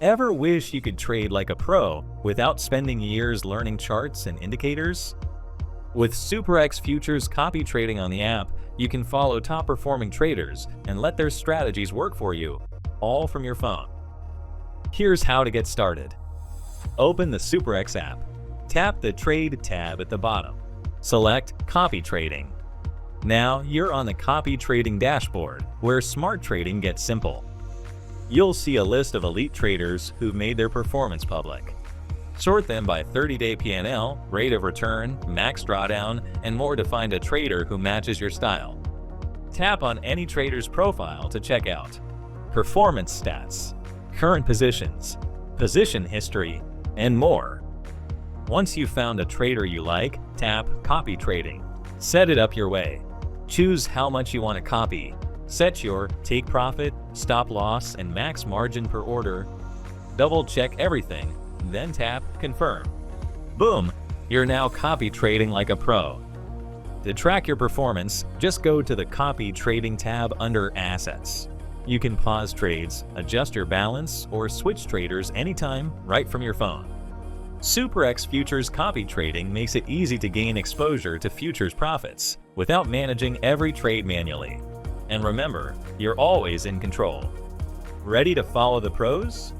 Ever wish you could trade like a pro without spending years learning charts and indicators? With SuperEx Futures Copy Trading on the app, you can follow top-performing traders and let their strategies work for you, all from your phone. Here's how to get started. Open the SuperEx app. Tap the Trade tab at the bottom. Select Copy Trading. Now you're on the Copy Trading dashboard, where smart trading gets simple. You'll see a list of elite traders who've made their performance public. Sort them by 30-day P&L, rate of return, max drawdown, and more to find a trader who matches your style. Tap on any trader's profile to check out performance stats, current positions, position history, and more. Once you've found a trader you like, tap Copy Trading. Set it up your way. Choose how much you want to copy. Set your take profit, stop loss, and max margin per order. Double-check everything, then tap Confirm. Boom! You're now copy trading like a pro. To track your performance, just go to the Copy Trading tab under Assets. You can pause trades, adjust your balance, or switch traders anytime right from your phone. SuperEx Futures Copy Trading makes it easy to gain exposure to futures profits without managing every trade manually. And remember, you're always in control. Ready to follow the pros?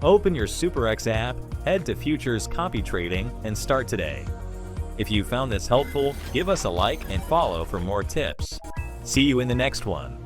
Open your SuperEx app, head to Futures Copy Trading, and start today. If you found this helpful, give us a like and follow for more tips. See you in the next one.